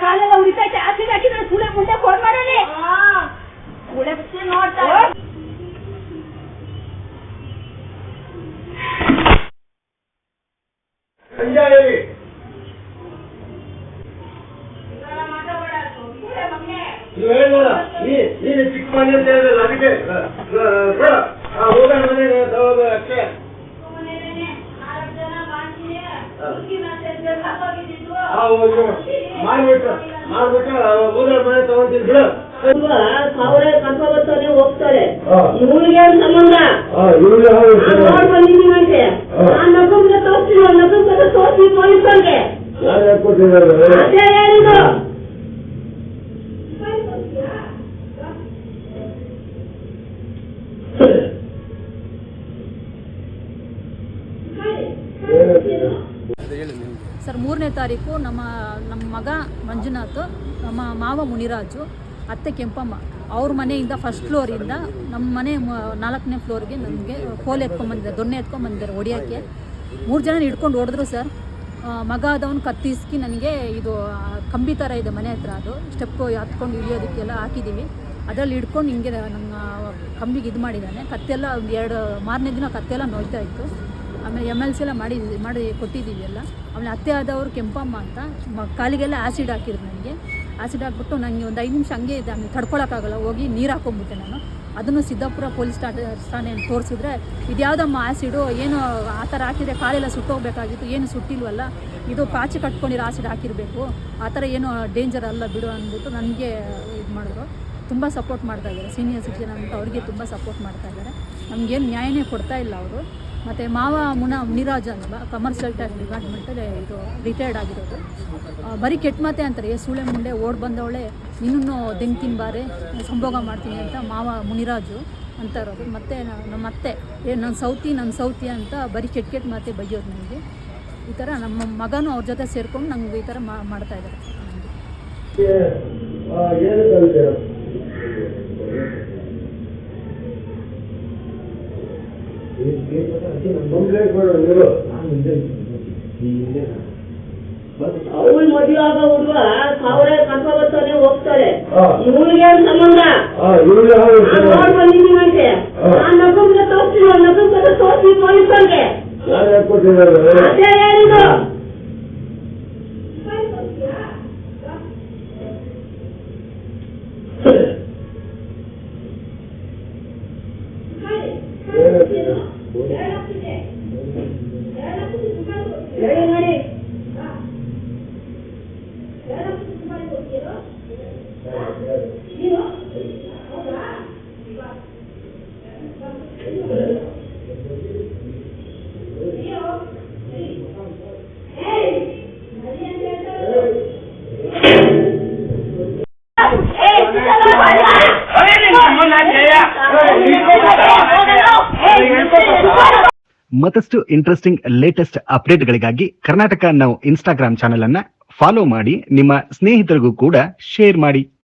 ಕಾಲೆಲ್ಲ ಉಳಿತೈತೆ ಆಸಿಡ್ ಹಾಕಿದ್ರೆ ಕೂಳೆ ಮುಂದೆ ಫೋನ್ ಮಾಡೋಣ ಕೂಳೆ ಬಿಟ್ಟು ನೋಡ್ತಾ ನೀನು ಚಿಕ್ಕ ಮನೆ ಅಂತ ಹೇಳಿದ್ರೆ ಅದಕ್ಕೆ ಬೇಡ ಹೋಗೋಣ ಮನೆಗೆ ಅಷ್ಟೇ ಮಾಡ್ಬಿಟ್ಟು ಹೋಗೋಣ ಮನೆ ತಗೊಂತೀನಿ ಬಿಡು. ಅವರೇ ಕರ್ಕೊಂಡ್ಬರ್ತಾನೆ ಹೋಗ್ತಾರೆ. ಇವ್ರಿಗೆ ಸಂಬಂಧ ಬಂದಿದ್ದೀನಿ ಅಂತೆ. ನಾನು ನಗಂಗೆ ತೋರಿಸ್ತೀನಿ, ನಗಂಗೆ ತೋರಿಸಿ ಪೊಲೀಸರಿಗೆ ಅದೇ ಹೇಳಿದ್ದು. ಸರ್ 3ನೇ ತಾರೀಕು ನಮ್ಮ ಮಗ ಮಂಜುನಾಥ್, ನಮ್ಮ ಮಾವ ಮುನಿರಾಜು, ಅತ್ತೆ ಕೆಂಪಮ್ಮ ಅವ್ರ ಮನೆಯಿಂದ ಫಸ್ಟ್ ಫ್ಲೋರಿಂದ ನಮ್ಮ ಮನೆ 4ನೇ ಫ್ಲೋರ್ಗೆ ನನಗೆ ಕೋಲ್ ಎತ್ಕೊಂಡ್ಬಂದಿದ್ದಾರೆ, ದೊಣ್ಣೆ ಎತ್ಕೊಂಡ್ಬಂದಿದ್ದಾರೆ ಹೊಡಿಯೋಕ್ಕೆ. 3 ಜನ ಹಿಡ್ಕೊಂಡು ಹೊಡೆದ್ರು ಸರ್. ಮಗ ಆದವನು ಕತ್ತಿಸ್ಕಿ ನನಗೆ ಇದು ಕಂಬಿ ಥರ ಇದೆ ಮನೆ ಹತ್ರ, ಅದು ಸ್ಟೆಪ್ ಹತ್ಕೊಂಡು ಇಳಿಯೋದಕ್ಕೆಲ್ಲ ಹಾಕಿದ್ದೀವಿ. ಅದರಲ್ಲಿ ಹಿಡ್ಕೊಂಡು ಹಿಂಗೆ ನನ್ನ ಕಂಬಿಗೆ ಇದು ಮಾಡಿದ್ದಾನೆ. ಕತ್ತೆಲ್ಲ ಒಂದು ಮಾರನೇ ದಿನ ಕತ್ತೆಲ್ಲ ನೋಯ್ತಾ ಇತ್ತು. ಆಮೇಲೆ MLC ಎಲ್ಲ ಮಾಡಿ ಕೊಟ್ಟಿದ್ದೀವಿ ಎಲ್ಲ. ಆಮೇಲೆ ಅತ್ತೆ ಆದವರು ಕೆಂಪಮ್ಮ ಅಂತ ಕಾಲಿಗೆಲ್ಲ ಆ್ಯಸಿಡ್ ಹಾಕಿದ್ರು ನನಗೆ. ಆ್ಯಸಿಡ್ ಹಾಕ್ಬಿಟ್ಟು ನನಗೆ ಒಂದು 5 ನಿಮಿಷ ಹಂಗೆ ಇದೆ, ಆಮೇಲೆ ತಡ್ಕೊಳಕ್ಕಾಗಲ್ಲ, ಹೋಗಿ ನೀರು ಹಾಕೊಂಡ್ಬಿಟ್ಟೆ ನಾನು. ಅದನ್ನು ಸಿದ್ದಾಪುರ ಪೊಲೀಸ್ ಠಾಣೆಯನ್ನು ತೋರಿಸಿದ್ರೆ ಇದ್ಯಾವುದಮ್ಮ ಆ್ಯಸಿಡು, ಏನು ಆ ಥರ ಹಾಕಿದರೆ ಕಾಲೆಲ್ಲ ಸುಟ್ಟೋಗ್ಬೇಕಾಗಿತ್ತು, ಏನು ಸುಟ್ಟಿಲ್ವಲ್ಲ, ಇದು ಪಾಚಿ ಕಟ್ಕೊಂಡಿರೋ ಆ್ಯಸಿಡ್ ಹಾಕಿರಬೇಕು, ಆ ಥರ ಏನು ಡೇಂಜರ್ ಅಲ್ಲ ಬಿಡು ಅಂದ್ಬಿಟ್ಟು ನನಗೆ ಇದು ಮಾಡಿದ್ರು. ತುಂಬ ಸಪೋರ್ಟ್ ಮಾಡ್ತಾಯಿದ್ದಾರೆ, ಸೀನಿಯರ್ ಸಿಟಿಜನ್ ಅಂತ ಅವ್ರಿಗೆ ತುಂಬ ಸಪೋರ್ಟ್ ಮಾಡ್ತಾಯಿದ್ದಾರೆ. ನಮಗೇನು ನ್ಯಾಯನೇ ಕೊಡ್ತಾ ಇಲ್ಲ ಅವರು. ಮತ್ತು ಮಾವ ಮುನಿರಾಜ್ ಅಂತ ಕಮರ್ಷಿಯಲ್ ಟ್ಯಾಕ್ಸ್ ಡಿಪಾರ್ಟ್ಮೆಂಟಲ್ಲಿ ಇದು ರಿಟೈರ್ಡ್ ಆಗಿರೋದು. ಬರೀ ಕೆಟ್ಟ ಮಾತೆ ಅಂತಾರೆ, ಸೂಳೆ ಮುಂಡೆ ಓಡ್ ಬಂದವಳೆ, ನಿನ್ನೂ ದೆಂಗ್ ತಿನ್ಬಾರೆ, ಸಂಭೋಗ ಮಾಡ್ತೀನಿ ಅಂತ ಮಾವ ಮುನಿರಾಜು ಅಂತ ಇರೋದು. ಮತ್ತು ನಮ್ಮ ಅತ್ತೆ ನನ್ನ ಸೌತಿ ಅಂತ ಬರೀ ಕೆಟ್ಟ ಮಾತೆ ಬೈಯೋದು ನನಗೆ. ಈ ಥರ ನಮ್ಮ ಮಗನೂ ಅವ್ರ ಜೊತೆ ಸೇರ್ಕೊಂಡು ನಂಗೆ ಈ ಥರ ಮಾಡ್ತಾಯಿದ್ದಾರೆ. ಅವ್ರು ಮದುವೆ ಆಗ ಹುಡುಗ ಅವರೇ ಕರ್ಕೊಂಡ್ಬರ್ತಾನೆ ಹೋಗ್ತಾರೆ. ಇವ್ರಿಗೆ ಸಂಬಂಧ ಬಂದಿದ್ದೀನಿ ಅಂತೆ. ನಾನು ನಗಂಗೆ ತೋರಿಸ್ತೀನಿ, ನಗಂಗೆ ತೋರಿಸಿ ಪೊಲೀಸರಿಗೆ ಅದೇ ಹೇಳಿದ್ದು. ಮತ್ತಷ್ಟು ಇಂಟ್ರೆಸ್ಟಿಂಗ್ ಲೇಟೆಸ್ಟ್ ಅಪ್ಡೇಟ್ಗಳಿಗಾಗಿ ಕರ್ನಾಟಕ ನೌ ಇನ್ಸ್ಟಾಗ್ರಾಮ್ ಚಾನೆಲ್ ಅನ್ನ ಫಾಲೋ ಮಾಡಿ, ನಿಮ್ಮ ಸ್ನೇಹಿತರಿಗೂ ಕೂಡ ಶೇರ್ ಮಾಡಿ.